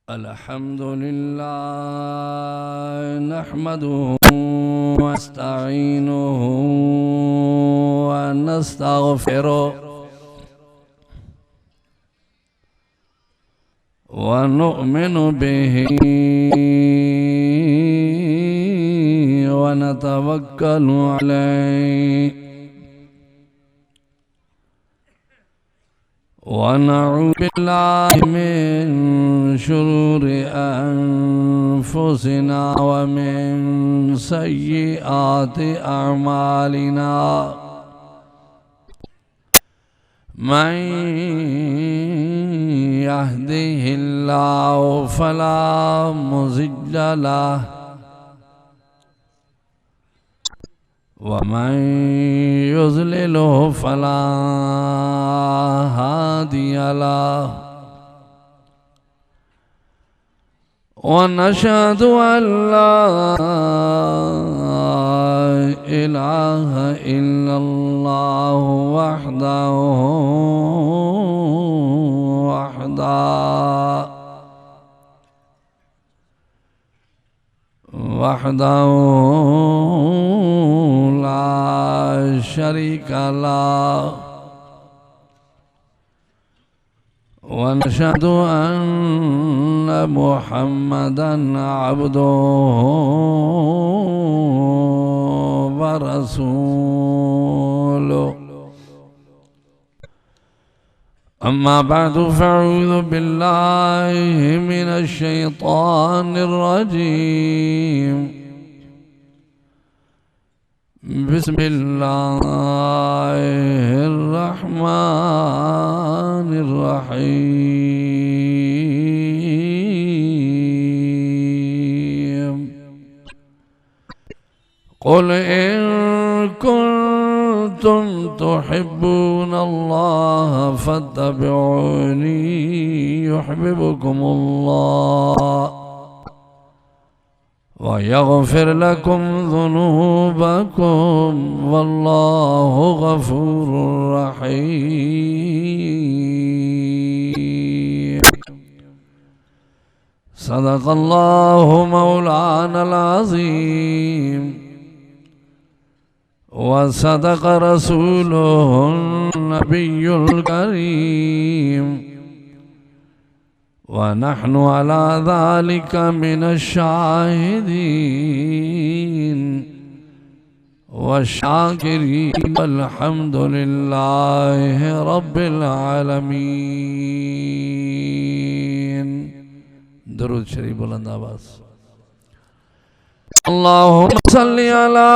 अल्हम्दुलिल्लाह नहमदुहु व नस्तईनुहु व नस्तगफिरुहु व नु'मिनु बिही व नतवक्कलु अलैहि व नऊज़ु बिल्लाहि मिन शुरूरि अनफुसिना व मिन सय्यिआति अअमालिना मन यहदिहिल्लाहु फला मुज़िल्ल लहु व मन युज़लिलहु फला हादिय लहु व नशहदु अल्ला इलाहा इल्लल्लाहु वहदहु ला शरीक लहु व नशहदु अन्न मुहम्मदन अब्दुहु व रसूलुहु अम्मा बअदु फ़अऊज़ु बिल्लाहि मिनश शैतानिर रजीम बिस्मिल्लाहिर रहमानिर रहीम क़ुल इन कुन्तुम तुहिब्बूनल्लाह फत्तबिऊनी युहब्बुकुमुल्लाह व यग़फिर लकुम ज़ुनूबकुम वल्लाहु गफ़ूरुर रहीम। सदक़ल्लाहु मौलानल अज़ीम व सदक़ रसूलुहुन नबियुल करीम व नहनु अला ज़ालिका मिनश शाहिदीन व शाकिरीन अल्हम्दुलिल्लाहि रब्बिल आलमीन। दुरूद शरीफ बुलंद आवाज़। अल्लाहुम्मा सल्लि अला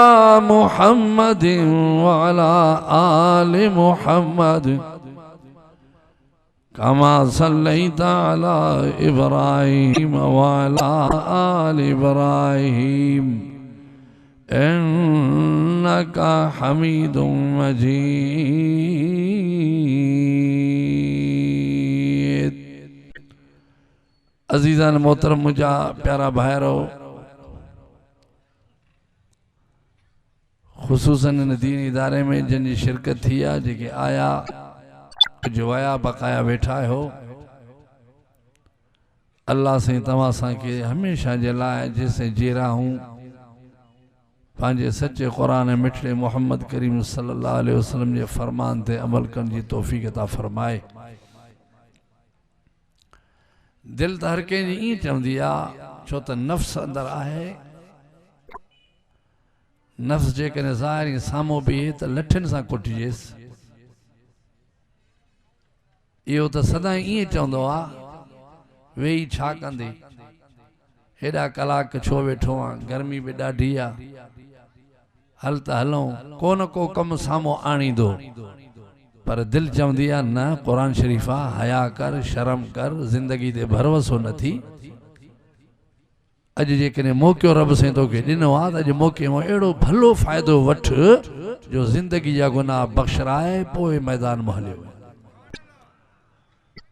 मुहम्मदिन व अला आलि मुहम्मद कमा सल्लैता अला इब्राहीम व अला आलि इब्राहीम इन्नका हमीदुम मजीद। अज़ीज़ान मोहतरम मुझा प्यारा भाइरो, ख़ुसूसन इन दीन इदारे में जिनकी शिरकत थी आहे, जेके आया जुवाया बकाया वेठा हो, अल्लाह से तव्हां असांखे हमेशा जे लाइ जैसे जीरा हूँ पंहिंजे सच्चे क़ुरान मिठड़े मोहम्मद करीम सल्लल्लाहु अलैहि वसल्लम जे फरमान ते अमल करण जी तौफ़ीक़ अता फरमाए। दिल त हर कंहिंजी ईअं चवंदी आहे, छो त नफ़्स अंदर आहे। नफ़्स जेकॾहिं ज़ाहिरी साम्हूं बीहे त लठनि सां कुटिजेसि। इहो त सदाईं ईअं चवंदो आहे, वेही छा कंदे, हेॾा कलाक छो वेठो आहे, गर्मी बि ॾाढी आहे, हल त हलूं, को न को कमु साम्हूं आणींदो। पर दिलि चवंदी आहे न, क़ुरान शरीफ़ आहे, हया कर, शर्म कर, ज़िंदगी ते भरवसो नथी। अॼु जेकॾहिं मौक़ियो रब साईं तोखे ॾिनो आहे त अॼु मौक़े मां अहिड़ो भलो फ़ाइदो वठ जो ज़िंदगी जा गुनाह बख़्शराए पोइ मैदान में हलियो।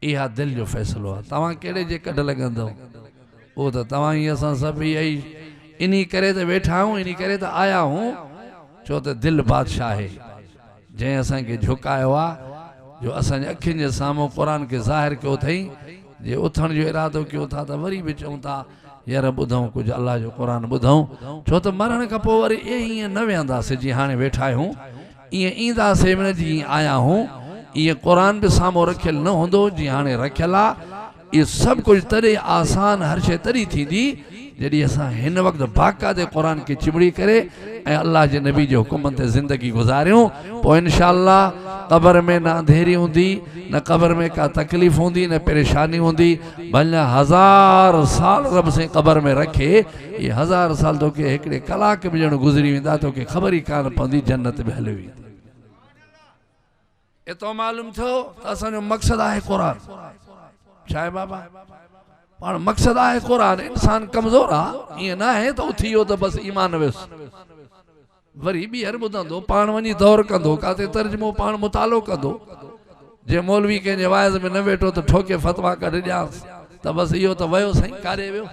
इहा दिलि जो फ़ैसिलो आहे। तव्हां कहिड़े जे कढ लॻंदव, उहो त तव्हां ई असां सभु इहा ई इन करे त वेठा आहियूं, इन करे त आया आहियूं, छो त दिलि बादशाह आहे जंहिं असांखे झुकायो आहे। जो असांजे अखियुनि जे साम्हूं क़ुरान खे ज़ाहिर कयो अथई जे उथण जो इरादो कयो था त वरी बि चऊं था यार ॿुधूं कुझु अलाह जो क़ुरान ॿुधूं छो त मरण खां पोइ वरी ईअं न विहंदासीं जीअं हाणे वेठा आहियूं ईअं ईंदासीं हिन जीअं आया हूं ईअं क़ुरान बि साम्हूं रखियल न हूंदो जीअं हाणे रखियल आहे इहो सभु कुझु तॾहिं आसान हर शइ तॾहिं थींदी जॾहिं असां हिन वक़्तु बाक़ाइदे क़ुरान खे चिमड़ी करे ऐं अल्लाह जे नबी जे हुकुम ते ज़िंदगी गुज़ारियूं पोइ इंशाअल्लाह क़बर में न अंधेरी हूंदी न क़बर में का तकलीफ़ हूंदी न परेशानी हूंदी भले 1000 साल रब से क़बर में रखे ये 1000 साल तोखे हिकिड़े कलाक में ॼण गुज़री वेंदा तोखे ख़बर ई कान पवंदी जन्नत में हली वेंदी एतिरो मालूम थियो त असांजो मक़सदु आहे क़ुरान छा आहे बाबा पाण मक़सदु आहे क़ुरान इंसान कमज़ोर आहे ईअं न आहे त उथी वियो त बसि ईमान वियुसि वरी ॿीहर ॿुधंदो पाण वञी दौर कंदो काथे तर्जुमो पाण मुतालो कंदो जे मौलवी कंहिंजे वाइज़ में न वेठो त ठोके फतवा कढी ॾियांसि त बसि इहो त वियो साईं काॾे वियो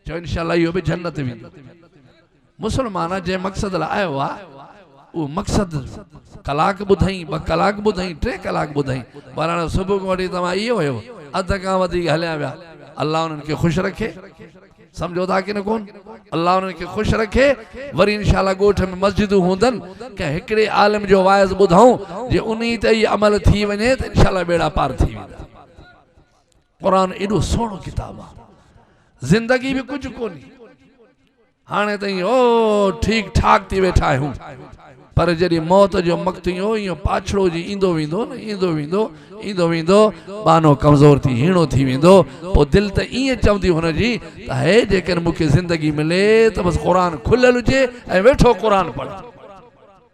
चओ इंशाअल्लाह इहो बि जन्नत वेंदो मुस्लमान जंहिं मक़सद लाइ आयो आहे उहो मक़सदु कलाक ॿुधई 2 कलाक ॿुधई 3 कलाक ॿुधई पर हाणे सुबुह खां वठी तव्हां इहो हुयो अधु खां वधीक हलिया विया अल्लाह उन्हनि खे ख़ुशि रखे समझो था कि न कोन अल्लाह उन्हनि खे ख़ुशि रखे वरी इंशाअल्लाह ॻोठ में मस्जिदूं हूंदनि कंहिं हिकिड़े आलिम जो वाइज़ ॿुधऊं जे उन ते इहे अमल थी वञे त इंशाअल्लाह बेड़ा पार थी वेंदा क़ुरान एॾो सुहिणो किताबु आहे ज़िंदगी बि कुझु कोन्हे हाणे ताईं ओ ठीकु ठाक थी वेठा आहियूं पर जॾहिं मौत जो वक़्तु इहो इहो पाछड़ो जी ईंदो वेंदो न ईंदो वेंदो बानो कमज़ोर थी हीणो थी वेंदो पोइ दिलि त ईअं चवंदी हुनजी त हे जेकर मूंखे ज़िंदगी मिले त बसि क़ुरान खुलियल हुजे ऐं वेठो क़ुरान पढ़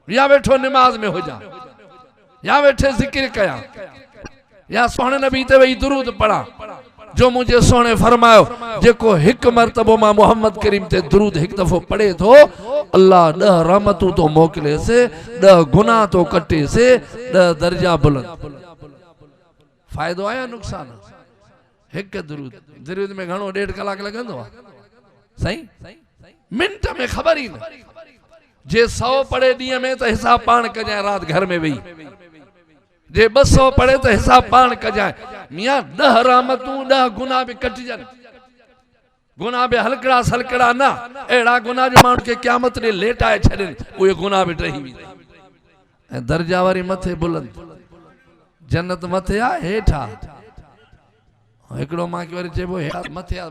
या वेठो निमाज़ में हुजां या वेठे ज़िक्र कयां या सुहिणे नबी ते वेही दुरूद पढ़ां जो मुझे सोने फरमायो जेको हिक मरतबो मां मोहम्मद करीम ते दुरूद हिक दफ़ो पढ़े थो अल्लाह 10 रहमतूं तो मोकिले से 10 गुनाह तो कटे से 10 दर्जा बुलंद फ़ाइदो आया नुक़सान हिक दुरूद में घणो 1.5 कलाक लॻंदो आहे सही मिंट में ख़बर ई न जे 100 पढ़े ॾींहं में त हिसाब पाण कजांइ राति घर में वेही जे 200 पढ़े तो हिसाब पान कजाए मियाँ 10 रहमतूं 10 गुनाह भी कटिजन गुनाह भी हलकड़ा सलकड़ा ना एड़ा गुनाह जो माण्हू के क़यामत ॾे लेटाए छॾनि उहे गुनाह भी टही वेंदा ऐं दर्जा वारी मथे बुलंद जन्नत मथे आ हेठा हिकिड़ो मां के वरी चइबो मथे आ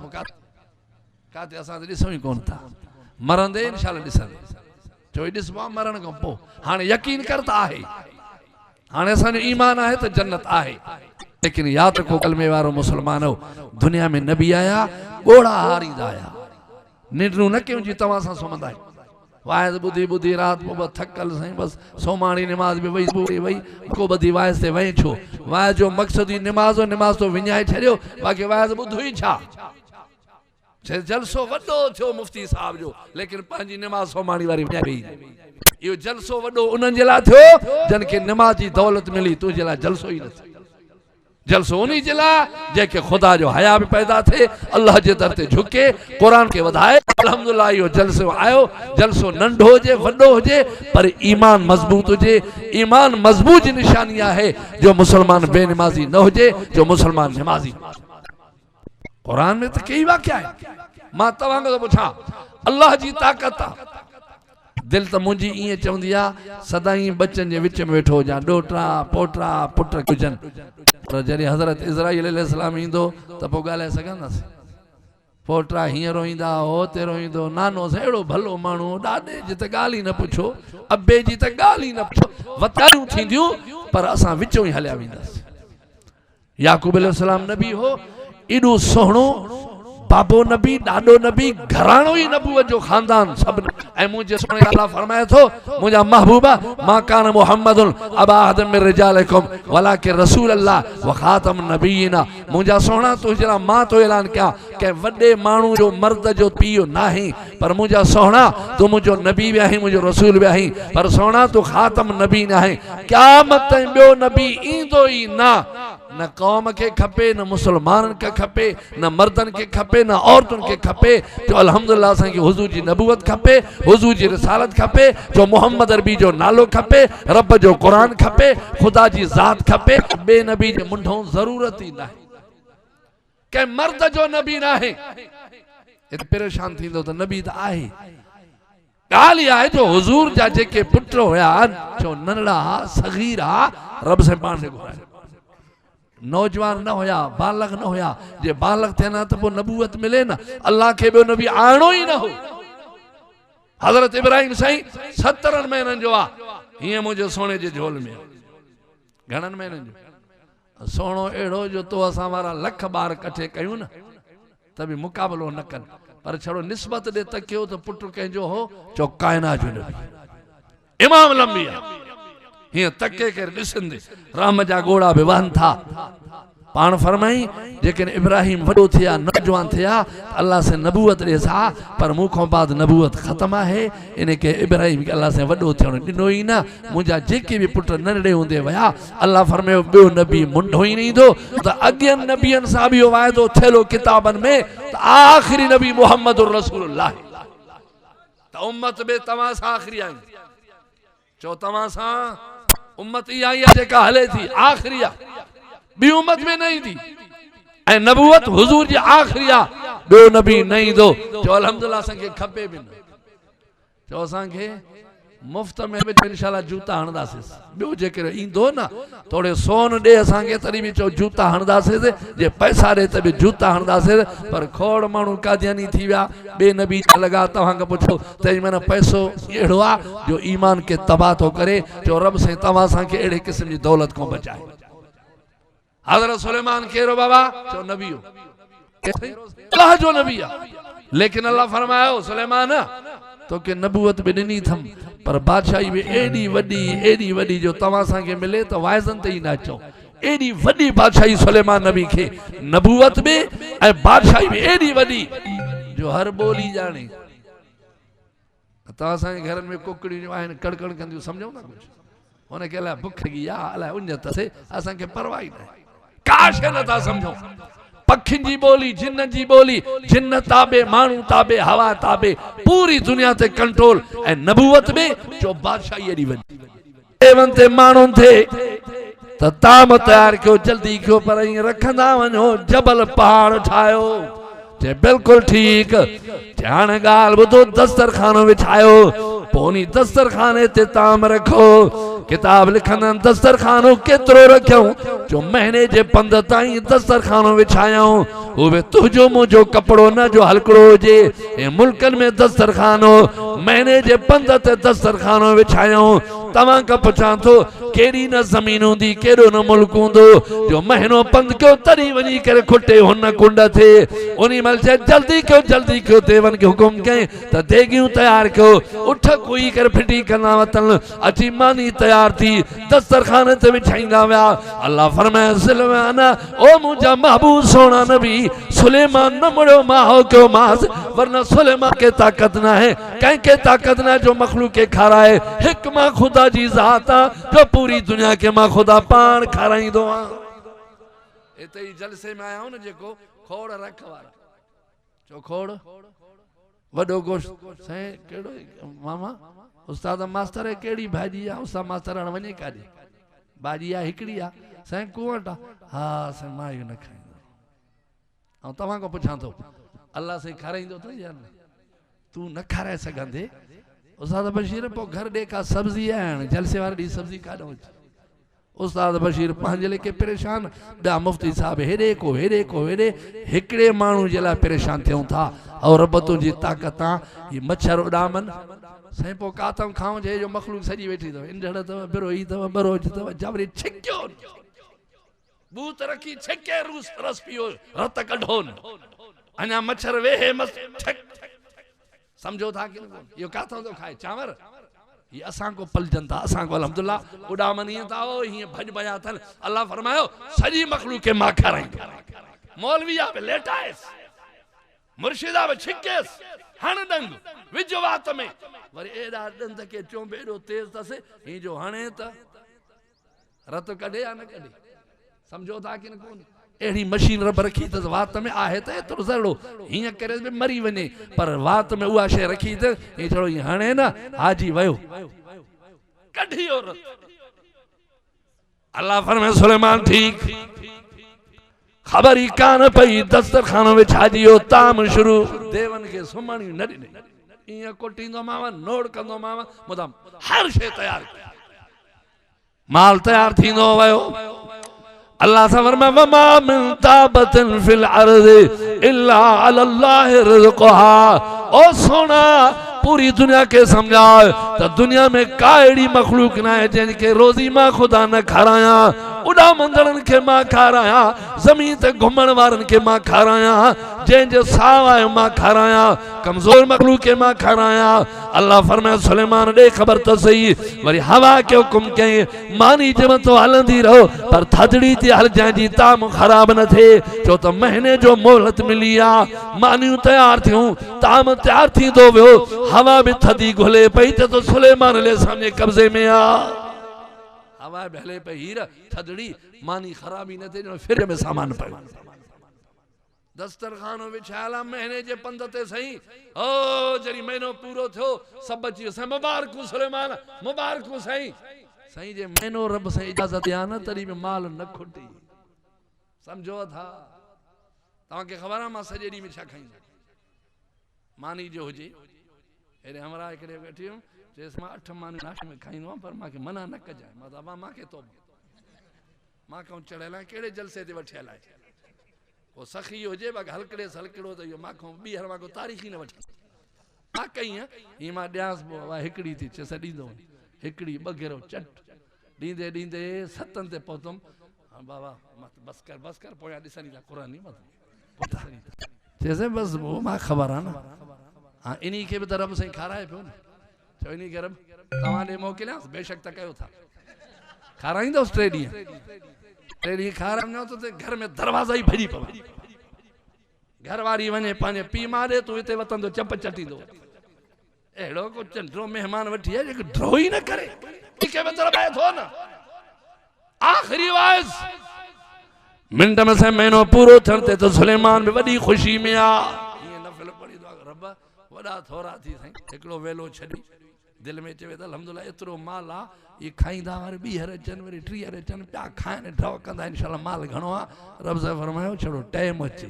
काथे असां त ॾिसूं ई कोन था मरंदे इंशाअल्लाह ॾिसंदे चोई ॾिसबो आहे मरण खां पोइ हाणे यकीन कर त आहे हाणे असांजो ईमान आहे त जन्नत आहे लेकिन यादि रखो कलमे वारो मुसलमान हो दुनिया में नबी आया ॻोड़ा हारींदा आया निंडरूं न कयूं जी तव्हां सां सुम्हंदा आहियूं वाइज़ ॿुधी ॿुधी राति पोइ बसि थकल साईं बसि सोमाणी निमाज़ में वई को ॿधी वाइज़ ते वही छो वाइज़ जो मक़सदु ई निमाज़ तो विञाए छॾियो बाक़ी वाइज़ ॿुधो ई छा जलसो वॾो थियो मुफ्ती साहब जो लेकिन पंहिंजी निमाज़ सोमाणी वारी विञाए यो जलसो वडो उन्हनि जे लाइ थियो जन के नमाजी दौलत मिली तुझे लाइ जलसो ई न थियो जलसो उन्हीं जे लाइ जेके खुदा जो हया भी पैदा थे अल्लाह जे दर ते झुके कुरान के वधाए अल्हम्दुलिल्लाह यो जलसो आयो जलसो नंढो हुजे वडो हुजे पर ईमान मजबूत हुजे ईमान मजबूत जी निशानी है जो मुसलमान बेनमाजी न हुजे जो मुसलमान नमाजी कुरान में तो कई वाक़या है मां तव्हां खां पुछां अल्लाह जी ताकत दिल तो मुझी इं चवंदी आहे सदाई बच्चन के विच में वेठो हुजां डोटरा पोटरा पुट हुजन पर जॾहिं हज़रत इज़राइल अलैहिस्सलाम ईंदो त पोइ ॻाल्हाए सघंदासीं पोटरा हीअं रोईंदा होते रोईंदो नानो अहिड़ो भलो माण्हू ॾाॾे जी त ॻाल्हि ई न पुछो अबे जी त ॻाल्हि ई न पुछो वतारियूं थींदियूं पर असां विचों ई हलिया वेंदासीं याकूब अलैहिस्सलाम नबी हो एॾो सुहिणो बाबो नबी ॾाॾो नबी घराणो ही नबूवत जो खानदान सब ऐं मुझे सुने अल्लाह फरमाए थो मुझा महबूबा मा कान मुहम्मदुन अबा अहदम मिन रिजालिकुम वलाकिन रसूल अल्लाह व खातम नबीना मुझा सोना तुझरा मां तो ऐलान किया के वडे मानू जो मर्द जो पियो नाही पर मुझा सोना तू मुझो नबी भी आही मुझो रसूल भी आही पर सोना तू खातम नबी नाही क़यामत ताईं बियो नबी ईंदो ही ना न कौम के खपे, न मुसलमान के खपे, न मर्दन के खपे, न औरतुन के खपे। जो अल्हम्दुलिल्लाह असां खे हुजूर जी नबूवत खपे, हुजूर जी रिसालत खपे, जो मोहम्मद अरबी जो नालो खपे, रब जो कुरान खपे, खुदा जी ज़ात खपे। बे नबी जे मुंडों ज़रूरत ही ना के मर्द जो नबी ना है। परेशान थींदो त नबी त आहे। गाल ये है जो हुजूर जा जेके पुत्र होया जो नंढड़ा सगीरा रब से पाण से घुराए, नौजवान न होया, बालग न होया। जे बालग थे ना तो वो नबूवत मिले ना, अल्लाह के बो नबी आणो ही न हो। हजरत इब्राहिम साईं 70 महीनन जो आ, हिय मुझे सोने जे झोल में घणन महीनन जो सोनो एड़ो जो तो असा वारा लख बार कठे कयूं न तभी मुकाबलो न कन, पर छड़ो निस्बत दे तकियो तो पुत्र कंहिंजो हो जो कायनात जो नबी इमाम लंबिया हिय तके के ॾिसंदे राम जा गोड़ा बि वहन था। पाण फरमाई जेकन इब्राहिम वडो थिया, नौजवान थिया, अल्लाह से नबूवत ॾेसा, पर मूंखों बाद नबूवत खत्म है। इनके इब्राहिम के अल्लाह से वडो थियण ॾिनो ई न। मुंहिंजा जेके भी पुट नंढड़े हूंदे वया, अल्लाह फरमायो ॿियो नबी मुंडो ही न ईंदो। त अॻियनि नबियनि सां बि वाइदो थियलो किताबनि में त आख़िरी नबी मुहम्मद रसूलुल्लाह। त उम्मत में तव्हां सां आख़िरी आई, चो तव्हां सां उम्मत इहा ई आहे जेका हले थी, आख़िरी आहे, बी उम्मत में नहीं थी। ऐं नबूवत हुजूर जी आख़िरी आहे, ॿियो नबी न ईंदो। चो अल्हम्दुलिल्लाह असांखे खपे बि न। चो असांखे मुफ्त में बि इंशाअल्लाह जूता हणंदासीं। ॿियो जेकर ईंदो न थोड़े सोन ॾे असांखे तॾहिं बि चो जूता हणंदासीं, जे पैसा ॾे त बि जूता हणंदासीं। पर खोड़ माण्हू कादियानी थी विया, ॿिए नबी लॻा। तव्हां खां पुछो तेॾी महिल पैसो अहिड़ो आहे जो ईमान खे तबाह थो करे। जो रब साईं तव्हां असांखे अहिड़े क़िस्म जी दौलत खां बचाए। हज़रत सुलेमान केरो बाबा, चो नबी हो, अल्लाह जो नबी आहे। लेकिन अल्लाह फरमायो सुलेमान तो के नबूवत भी ॾिनी थम, पर बादशाही भी एडी वडी जो तव्हां असांखे मिले तो वाइज़न ते ई न अचो। एडी वडी बादशाही सुलेमान नबी खे, नबूवत में ऐं बादशाही भी एडी वडी जो हर बोली जाने। तव्हां असांजे घरनि में कुकड़ियूं आहिनि कड़कड़ कंदियूं, सम्झो ना कुछ हुनखे अलाए बुख लगी आ, अलाए उञ अथसि, असांखे परवाह ई न। का शइ नथा सम्झो। पखियुनि जी बोली, जिन्न जी बोली, जिन्न ताबे, माण्हू ताबे, हवा ताबे, पूरी दुनिया ते कंट्रोल। ऐं नबूवत में जो बादशाही एडी वडी एवन ते माण्हुनि थे त ताम तयार कयो, जल्दी कयो, पर ईअं रखंदा वञो जबल पहाड़ ठाहियो। चे बिल्कुल ठीक। हाणे ॻाल्हि ॿुधो, दस्तरखानो विछायो, पोइ दस्तरखाने ते ताम रखो। किताब लिखंदन दस्तरखानो केतिरो रखियऊं, जो महीने जे पंध ताईं दस्तरखानो विछायऊं। उहे तुंहिंजो मुंहिंजो कपिड़ो न जो हलकड़ो हुजे। ऐं मुल्कनि में दस्तरखानो महीने जे पंध ते दस्तरखानो विछायऊं। तव्हां खां पुछां थो केड़ी न ज़मीन हूंदी, केड़ो न मुल्क हूंदो जो महीनो पंध कयो तॾहिं वञी करे खुटे हुन कुंड थे। उनी महिल चए जल्दी कयो देवन खे हुकुम कई त देगियूं तयार कयो। उठ कोई कर फिटी कंदा वतन, अची मानी तयार थी दस्तरखाने ते विछाईंदा विया। अल्लाह फरमाए सुलेमान ओ मुंहिंजा महबूब सोना नबी सुलेमान न मुड़ियो मां हो कयो मास, वरना सुलेमान के ताकत ना है, कंहिंखे ताकत ना जो मखलूक के खाराए। हिक मां खुदा जी ज़ात आ जो पूरी दुनिया के मां खुदा पान खाराईंदो आ। इते ही जलसे में आया हूं न जेको खोड़ रख वारा, चो खोड़ वडो गोश्त साईं केड़ो मामा उस्ताद मास्टर केड़ी भाजी आ, उस्ताद मास्टर हाणे वञे काॾे, भाजी आ हिकड़ी आ साईं कुवट आ, हा साईं मां इहो न खाईंदो। ऐं तव्हां खां पुछां थो अल्लाह साईं खाराईंदो त या न? तू न खाराए सघंदे उस्ताद बशीर पोइ घर ॾे का सब्जी आहिनि, जलसे वारे ॾींहुं सब्जी काॾों अचे। उस्ताद बशीर पंहिंजे लेखे परेशान, ॿिया मुफ्ती साहब हेॾे को हेॾे हिकिड़े माण्हू जे लाइ परेशान थियूं था। और रब तुंहिंजी ताक़त आ ही मच्छर उॾामनि साईं, पोइ काथम खाऊं जे जो मखलूक सॼी वेठी अथव, इंजण अथव, बिरोही अथव, बरोज अथव, जबरी छिकियो बूत रखी छिके रस पियो, रत कढो न, अञा मच्छर वेहे मस समझो था कि इहो काथों थो खाए चांवर, ये असां को पलजन था, असां को अल्हम्दुलिल्लाह उॾामन ईअं था हीअं भॼ भॼा अथनि। अल्लाह फरमायो सॼी मखलूक खे मां खाराईंदो। मौलवी बि लेटाएसि, मुर्शिदा बि छिकेसि, हण डंग विझ वात में, वरी एॾा ॾंद के चोंब एॾो तेज़ अथसि, हीअं जो हणे त रत कढे या न कढे, समझो था कि न कोन एड़ी मशीन रब रखी त वात में आहे त एतिरो ज़रो हीअं करे बि मरी वञे पर वात में उहा शइ रखी त हीअं थोरो हीअं हणे न हाजी वियो कढी और अल्लाह फरमाए सुलेमान ठीक खबर ही कान पई दस्तरखानो विछाजियो ताम शुरू देवन के सुमणी न ॾिनी ईअं कुटींदो माव नोड़ कंदो माव मुदम हर शइ तयार माल तयार थींदो वियो अल्लाह से फरमाए वमा मिन ताबतिन फिल अर्ज़ इल्ला अल्लाह रिज़्क़ुहा ओ सोना पूरी दुनिया के समझाए तो दुनिया में कायड़ी मखलूक ना है जिनके रोजी मां खुदा न खाराया उड़ा मंदरन के मां खाराया जमीन ते घुमण वारन के मां खाराया जंहिंजो साव आहे मां खाराया कमजोर मखलूक के मां खाराया अल्लाह फरमाए सुलेमान दे खबर तो सही वरी हवा के हुकुम कई मानी जब तो हलंदी रहो पर थदड़ी थी हल जंहिंजी ताम खराब न थे छो तो महीने जो मोहलत मिली आ मानियूं तैयार थियूं ताम तैयार थींदो वियो हवा भी थदी घुले पई तो सुलेमान अलैहिस्सलाम जे कब्जे में आ हवा भी हले पई हीर थदड़ी मानी खराबी न थे फिर में सामान पयो दस्तरखानो विछायला महीने जे पंध ते सही ओ जरी महीनो पूरो थियो सब अची वियो साईं मुबारकू सुलेमान मुबारकू साईं साईं जे महीनो रब साईं इजाजत या न तरी में माल न खुटी समझो था तव्हांखे ख़बर आहे मां सॼे ॾींहं में छा खाईंदो मानी जो हुजे हेॾे हमरा हिकिड़े वेठी हुयमि चयसि मां 8 मानी नाश्ते में खाईंदो आहियां पर मूंखे मना न कजांइ मां दबा मूंखे तो मां खां चढ़ियल आहियां कहिड़े जलसे ते वठियल आहे वो सखी हुजे बाक़ी हलकड़े हलकड़ो तो यो माखो ॿीहर मां तारीख़ न वठी मां कई हीअं मां ॾियांसि पोइ हिकिड़ी थी चयसि ॾींदो हिकिड़ी ॿ चट ॾींदे ॾींदे 7 ते पहुतुमि हा बाबा बस कर पोयां ॾिसणी था क़ुरान चयसि बसि पोइ मां ख़बर आहे न हाँ इन्ही के भी तो रब साईं खाराए पियो न चओ इन्ही के रब तव्हां ॾे मोकिलियांसि बेशक त कयो था खाराईंदोसि 3 ॾींहं खाराईंदो त घर में दरवाज़ा ही भॼी पवा घर वारी वञे पंहिंजे पीउ मां ॾे तूं हिते वतंदो चप चटींदो अहिड़ो को चंडो महिमान वठी आहे जेको ड्रो ही न करे के बि दरबाए थो न आख़िरी वाइस मिंट में से महीनो पूरो थियण ते तो सुलेमान भी वॾी ख़ुशी में आ ईअं नफ़िल पढ़ी दो रब वॾा थोरा थी साईं हिकिड़ो वेलो छॾी दिल में चवे त अल्हम्दुलिल्लाह एतिरो माल आ ये खाईंदा वरी 2 अचनि वरी 3 अचनि पिया खाइनि ड्रॉ कंदा इंशाल्लाह माल घणो आ रब सां फरमायो छड़ो टाइम अचे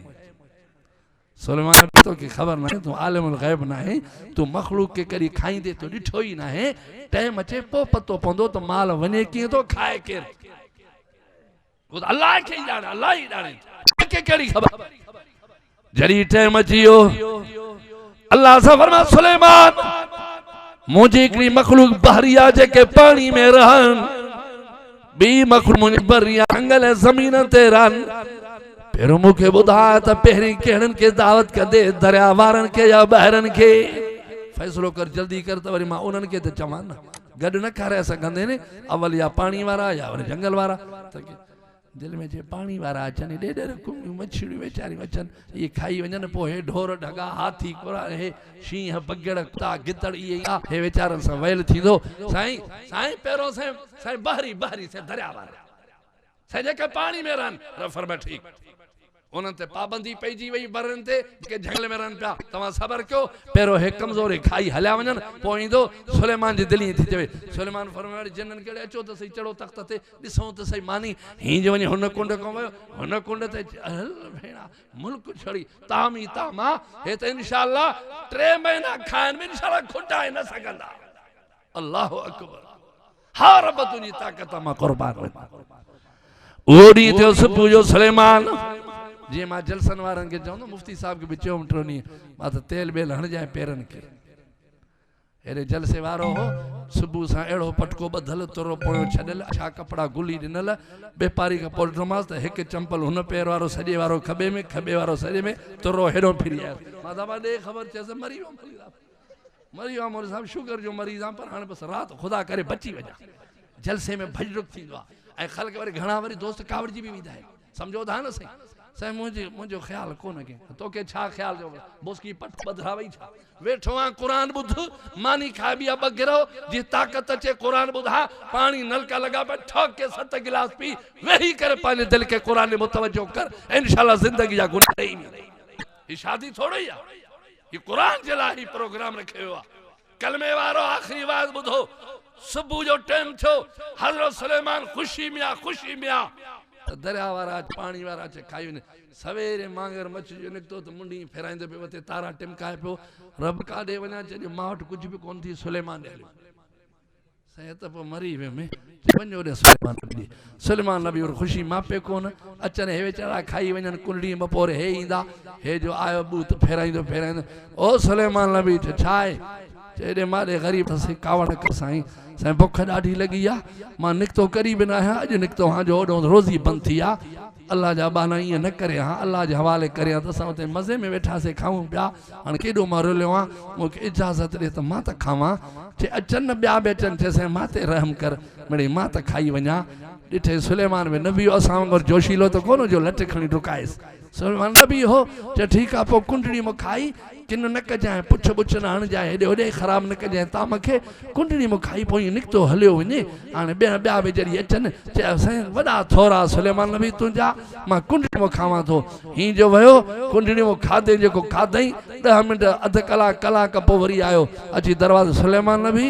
सुलेमान तो की खबर ना है तू आलिमुल गैब ना है तू मखलूक के करी खाईंदे तो ॾिठो ही ना है टाइम अचे पो पतो पवंदो तो माल वञे कीअं तो खाए केर वो अल्लाह के ॼाणे अल्लाह ही ॼाणे के कहिड़ी खबर जरी टाइम अची वियो अल्लाह सां फरमाए सुलेमान मुझे हिकिड़ी मखलूक बहरिया जेके पानी में रहन ॿी मखलूक मुंहिंजी बहरिया अंगल ज़मीन ते रहन पहिरियों मूंखे ॿुधाए त पहिरीं कहिड़नि खे दावत कंदे दरिया वारनि खे या ॿाहिरनि खे फ़ैसिलो कर जल्दी कर त वरी मां उन्हनि खे त चवां न गॾु न खाराए सघंदे न अवल या पाणी वारा या वरी जंगल वारा त दिल में जे पानी वारा अचनि ॾेढ कुमियूं मछलियूं वेचारियूं अचनि ये खाई वञनि पोइ हे ढोर ढगा हाथी कोरा हे शींहं बगड़ कुता गिदड़ इहे हे वेचारनि सां वैल थींदो साईं पहिरियों साईं बहरी से दरिया वारा साईं जेके पानी में रहनि रफ़र में ठीकु उन्हनि ते पाबंदी पइजी वई बरनि ते जेके जंगल में रहनि पिया तव्हां सबर कयो पहिरियों हे कमज़ोर खाई हलिया वञनि पोइ ईंदो सुलेमान जी दिलि थी चवे सुलेमान फरमायो जिन्हनि खे अचो त सही चढ़ो तख़्त ते ॾिसूं त सही मानी हीअं जो वञे हुन कुंड खां वियो हुन कुंड ते हल भेणा मुल्क छड़ी ताम ई ताम आहे हे त इंशाअल्लाह 3 महीना खाइनि बि इंशाअल्लाह खुटाए न सघंदा अल्लाह अकबर हा रब तुंहिंजी ताक़त मां क़ुर्बान उहो ॾींहुं थियो सुबुह जो सुलेमान जी मां जलसन वारनि खे चवंदो मुफ्ती साहब खे बि चयो 3 ॾींहं मां त तेल बेल हणजांइ पेरनि खे हेॾे जलसे वारो हो सुबुह सां अहिड़ो पटको ॿधल तुरो पोयो छॾियल छा कपिड़ा गुली ॾिनल वापारी खां पोइ ॾिठोमांसि त हिकु चंपल हुन पेर वारो सॼे वारो खॿे में खॿे वारो सॼे में तुरो हेॾो फिरी आयो मां दफ़ा ॾे ख़बर चयसि मरी वियो मोली साहब शुगर जो मरीज़ आहे पर हाणे बसि राति ख़ुदा करे बची वञा जलसे में भॼ डुक थींदो आहे ऐं ख़ल्क वरी घणा वरी दोस्त कावड़जी बि वेंदा आहिनि सम्झो था न साईं साईं मुझो ख्याल कोन के तो के छा ख्याल जो बोसकी पट बदरावई छा वेठो आ कुरान बुध मानी खा बिया बगिरो जी ताकत अचे कुरान बुधा पानी नलका लगा पे ठोक के 7 गिलास पी वही करे पानी दिल के कुरान में मुतवज्जो कर इंशाल्लाह जिंदगी जा गुनाह नहीं ये शादी थोड़ी है ये कुरान जला ही प्रोग्राम रखे हुआ कलमे वारो आखिरी बात बुधो सुबह जो टाइम थो हजरत सुलेमान खुशी में आ दरिया वारा पानी वारा चे खाई ने सवेरे मांगर मछ जो निकतो तो मुंडी फेराइंदे पे वते तारा टिमकाए पे रब का दे वना चे मावट कुछ भी कोन थी सुलेमान दे सही तो मरी वे में वञो रे सुलेमान नबी और खुशी मापे कोन अचन हे वेचारा खाई वञन कुंडली बपोरे हे इंदा हे जो आयो बूत फेराइंदो ओ सुलेमान नबी छाए चेरे मारे गरीब से कावड़ कर साईं साईं भुख ॾाढी लगी आ मां निकतो करीब न आहियां अॼु निकतो हाँ जो ओॾो रोज़ी बंद थी आ अल्लाह जा बाना ईअं न करे हाँ अल्लाह जे हवाले करे त असां उते मज़े में वेठासीं खाऊं पिया हाणे केॾो मां रुलियो आहियां मूंखे इजाज़त ॾे त मां त खावां चे अचनि ॿिया बि अचनि चएसि मां ते रहम कर मिड़ई मां त खाई वञा ॾिठे सुलेमान में नबी असां वांगुरु जोशीलो त कोन जो लट खणी डुकायसि सुलेमान नबी हो चे ठीकु आहे पोइ कुंडड़ी में खाई किन न कजाए पुछ बुछ न हणजाए हेॾे होॾे ख़राब न कजाए ता मूंखे कुंडड़ी में खाई पोइ निकितो हलियो वञे हाणे ॿिया बि जॾहिं अचनि चए साईं वॾा थोरा सुलेमान नबी तुंहिंजा मां कुंडड़ी में खावां थो हीअं जो वियो कुंडड़ी में खाधे जेको खाधई 10 मिंट अधु कलाक पोइ वरी आयो अची दरवाज़ो सुलेमान नबी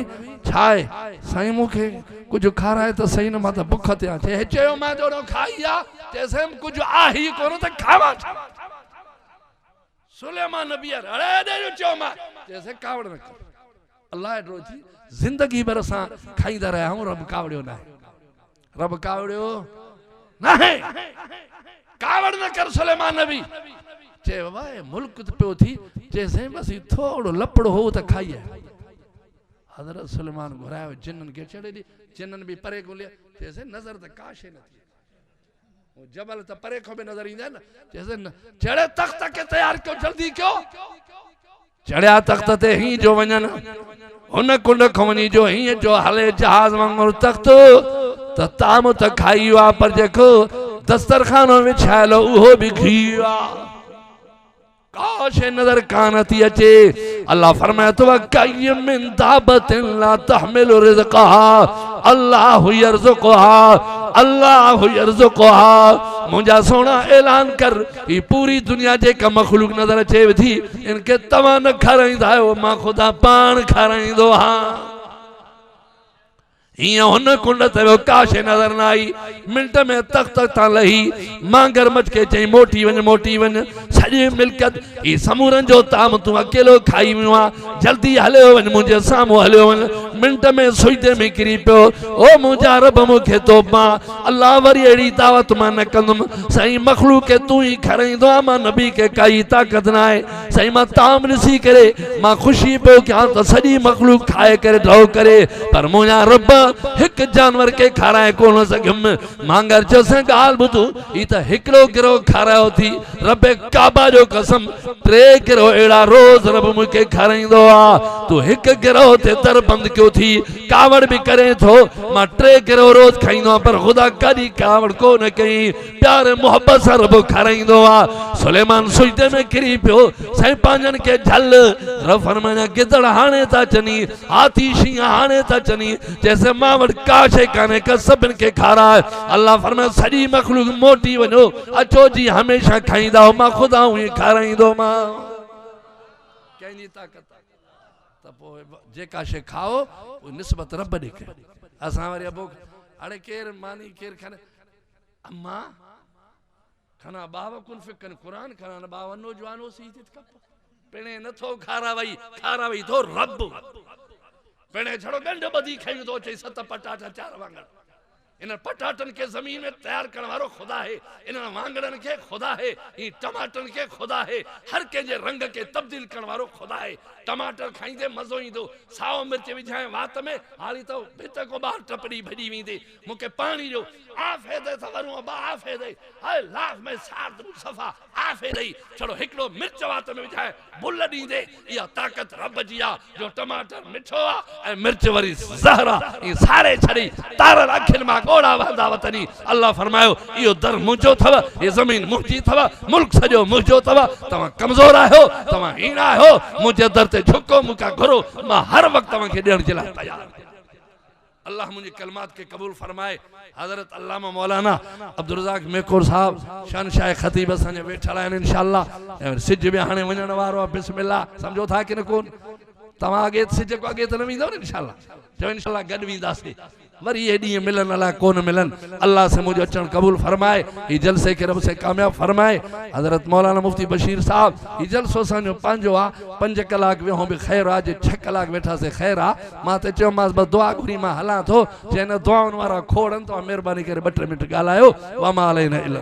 छा आहे साईं मूंखे कुझु खाराए त सही न मां त बुख ते आहियां चयो मां जोड़ो खाई आहे चएसि कुझु आहे ई कोन त खावां सुलेमान नबी अरे दे चो मां जैसे कावड़ न कर अल्लाह एडरो थी जिंदगी भर असां खाईंदा रहिया आहियूं रब कावड़ियो न रब कावड़ियो न कावड़ न कर सुलेमान नबी चे बाबा मुल्क पियो थी जैसे बस थोड़ो लपड़ो हो त खाइए हजरत सुलेमान घुरायो जिन्नन के चढ़े दी जिन्नन भी परे को लिया जैसे नजर त काशे न थी जबल तो परे को भी नजर इंदा ना जैसे चढ़े तख्त के तैयार क्यों जल्दी क्यों चढ़या तख्त ते ही जो वञन हुन कुंड खवनी जो ही जो हले जहाज वांगुरु तख्त त ताम त खाई वा पर जेको दस्तरखानो विछायलो उहो भी घी वा काश नजर कानती अचे अल्लाह फरमाए तो कई मिन दाबतिन ला तहमिलु रिज़क़हा अल्लाहु यर्ज़ुक़हा मुझा सोना ऐलान कर ये पूरी दुनिया जे का मखलूक नजर अचे थी इनके तव्हां न खाराईंदा आहियो मां खुदा पाण खाराईंदो हां हिया हुन कुंड ते काशे नजर न आई मिनट में तख्त तां लही मांगर मच के चई मोटी वन सॼी मिल्कियत ई समूरन जो ताम तू अकेलो खाई वियो जल्दी हलियो वन मुझे सामो हलियो वन मिनट में सुजदे में किरी पियो ओ मुझा रब मूंखे तोबा अल्लाह वरी अहिड़ी दावत मां न कंदुमि साईं मखलूक के तू ही खाराईंदो आहे मां नबी के काई ताक़त न आहे साईं मां ताम ॾिसी करे मां ख़ुशी पियो कयां त सॼी मखलूक खाए करे ढो करे पर मुझा रब एक जानवर के खाराए कोन सघियुमि मांगर चयोसि ॻाल्हि ॿुधो ही त हिकिड़ो गिरोह खारायो थी रब काबा जो कसम 3 गिरोह अहिड़ा रोज़ रब मूंखे खाराईंदो आहे तूं हिकु गिरोह ते दर बंदि कयो थी कावड़ बि करे थो मां 3 गिरोह रोज़ खाईंदो आहियां पर ख़ुदा कॾहिं कावड़ कोन कई प्यार मोहब्बत सां रब खाराईंदो आहे सुलेमान सुजदे में किरी पियो साईं पंहिंजनि खे झल रब फरमाया गिदड़ हाणे था चनी हाथी शींहं हाणे था चनी जैसे मां वटि का शइ कान्हे का सभिनि खे खाराए अल्लाह फरमाए सॼी मखलूक मोटी वञो अचो जी हमेशह खाईंदा हो मां ख़ुदा हूं खाराईंदो मां कंहिंजी ताक़त त पोइ जेका शइ खाओ उहा निस्बत रब ॾे कयो असां वरी अबो हाणे केरु मानी केरु खणे अम्मा खना बाव कुन फिकन कुरान खना न बाव नौजवानो सी थी कप पिणे नथो खारावई थो रब पिणे छड़ो गंढ बधी खाई तो चई 7 पटाटा 4 वांगड़ इन पटाटन के जमीन में तैयार करने वालो खुदा है इन वांगड़न के खुदा है इन टमाटन के खुदा है हर के जे रंग के तब्दील करने वालो खुदा है टमाटर खाईंदे मजो ईंदो साओ मिर्च विझाए वात में हाली तो भित को बाहर टपड़ी भजी वेंदे मुके पानी जो आफे दे सवरू बा आफे दे हाय लाफ में साथ सफा आफे दे चलो हिकड़ो मिर्च वात में विझाए बुल दींदे या ताकत रब जी आ जो टमाटर मिठो आ ए मिर्च वरी जहरा ई सारे छड़ी तार अखिन मा खोड़ा वादा वतनी अल्लाह फरमायो यो दर मुझो थव ये जमीन मुझी थव मुल्क सजो मुझो थव तवा कमजोर आयो तवा हीन आयो मुझे दर ते झुको मुका घुरो मां हर वक्त तवा के देण जे लाइ तैयार अल्लाह मुझे कलमात के कबूल फरमाए। हजरत अल्लामा मौलाना अब्दुल रज़ाक मेकोर साहब शहनशाह खतीब असांजे वेठल आहिनि इंशाअल्लाह सिज बि हाणे वञण वारो आहे बिस्मिल्लाह समझो था कि न कोन तव्हां अॻे सिज को अॻे त न वेंदव न इंशाअल्लाह चओ इंशाअल्लाह गॾु वेंदासीं वरी ये ॾींहं मिलन अलाए कोन मिलन अल्लाह से मुझे अचण कबूल फरमाए ही जलसे के रब से कामयाब फरमाए। हजरत मौलाना मुफ्ती बशीर साहब ही जलसो असांजो पंहिंजो आहे 5 कलाक वेहो बि ख़ैर आहे जे 6 कलाक वेठासीं ख़ैर आहे मां त चयोमांसि बसि दुआ घुरी मां हलां थो जंहिं दुआउनि वारा खोड़नि तव्हां महिरबानी करे 2-3 मिंट ॻाल्हायो वमा अलैना इल्ला